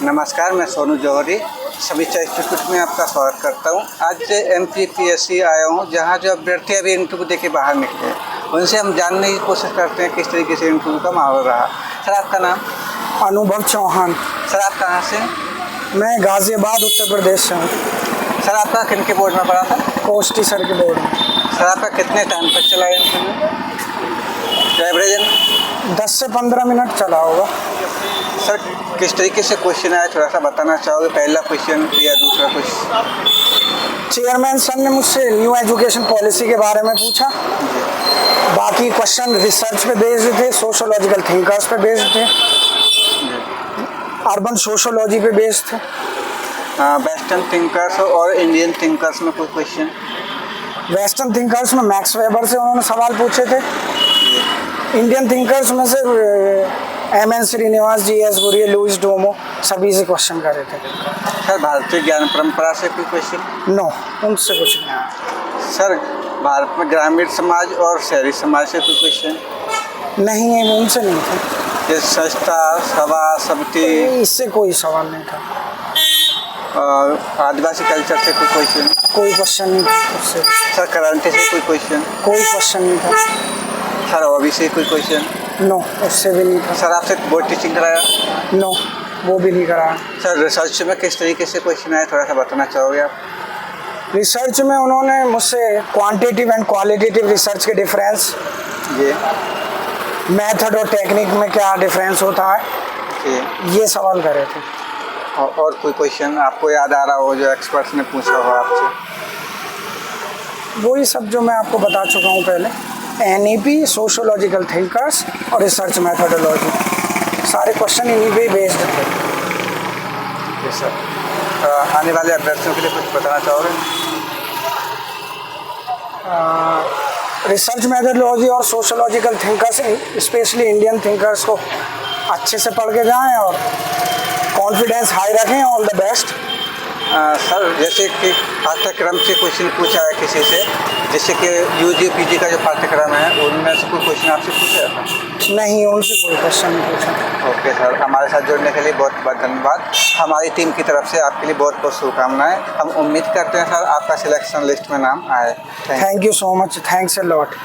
नमस्कार, मैं सोनू जौहरी समीक्षा इंस्टीट्यूट में आपका स्वागत करता हूँ। आज MPPSC आया हूँ, जहाँ जो अभ्यर्थी अभी इंटरव्यू देके बाहर निकले हैं उनसे हम जानने की कोशिश करते हैं किस तरीके से इंटरव्यू का माहौल रहा। सर, आपका नाम? अनुभव चौहान। सर, आप कहाँ से? मैं गाज़ियाबाद उत्तर प्रदेश से हूँ। सर, आपका किन के बोर्ड में पढ़ा था? कोष्टी सर के बोर्ड में। सर, आपका कितने टाइम तक चला इंटरव्यू? एवरेज 10 से 15 मिनट चला होगा। सर, किस तरीके से क्वेश्चन आया, थोड़ा सा बताना चाहोगे? पहला क्वेश्चन या दूसरा क्वेश्चन? चेयरमैन सर ने मुझसे न्यू एजुकेशन पॉलिसी के बारे में पूछा। बाकी क्वेश्चन रिसर्च पे बेस्ड थे, सोशोलॉजिकल थिंकर्स पे बेस्ड थे, अर्बन सोशोलॉजी पे बेस्ड थे। वेस्टर्न थिंकर्स और इंडियन थिंकर्स में कोई क्वेश्चन? वेस्टर्न थिंकर्स में मैक्स वेबर से उन्होंने सवाल पूछे थे। इंडियन थिंकर्स में से MN श्रीनिवास, GS गुरिया, लुइस डोमो, सभी से क्वेश्चन कर रहे थे। सर, भारतीय ज्ञान परंपरा से कोई क्वेश्चन? नो, उनसे कुछ नहीं आया। सर, भारत में ग्रामीण समाज और शहरी समाज से कोई क्वेश्चन? नहीं है, उनसे नहीं था। जैसे संस्था, सभा, समिति, इससे कोई सवाल नहीं था। आदिवासी कल्चर से कोई क्वेश्चन? कोई क्वेश्चन नहीं था उससे। सर, करंट से कोई क्वेश्चन? कोई क्वेश्चन नहीं था। सर, हॉबी से कोई क्वेश्चन? नो, उससे भी नहीं था। सर, आपसे बोर्ड टीचिंग कराया? नो, वो भी नहीं कराया। सर, रिसर्च में किस तरीके से क्वेश्चन आया, थोड़ा सा बताना चाहोगे आप? रिसर्च में उन्होंने मुझसे क्वांटिटेटिव एंड क्वालिटेटिव रिसर्च के डिफरेंस, जी, मेथड और टेक्निक में क्या डिफरेंस होता है, जी, ये सवाल करे थे। और कोई क्वेश्चन आपको याद आ रहा हो जो एक्सपर्ट्स ने पूछा हो आपसे? वही सब जो मैं आपको बता चुका हूँ पहले, NEP, सोशोलॉजिकल थिंकर्स और रिसर्च मेथडोलॉजी, सारे क्वेश्चन इन्हीं पे बेस्ड थे। जी सर। आने वाले अभ्यर्थियों के लिए कुछ बताना चाहोगे? रिसर्च मेथडोलॉजी और sociological thinkers, specially Indian thinkers को अच्छे से पढ़ के जाएं और कॉन्फिडेंस हाई रखें। All the best. सर, जैसे कि पाठ्यक्रम से क्वेश्चन पूछा है किसी से, जैसे कि UG PG का जो पाठ्यक्रम है उनमें से कोई क्वेश्चन आपसे पूछा है? नहीं, उनसे कोई क्वेश्चन नहीं पूछा। ओके सर, हमारे साथ जुड़ने के लिए बहुत बहुत धन्यवाद। हमारी टीम की तरफ से आपके लिए बहुत बहुत शुभकामनाएं। हम उम्मीद करते हैं सर आपका सिलेक्शन लिस्ट में नाम आए। Thank you so much, thanks a lot.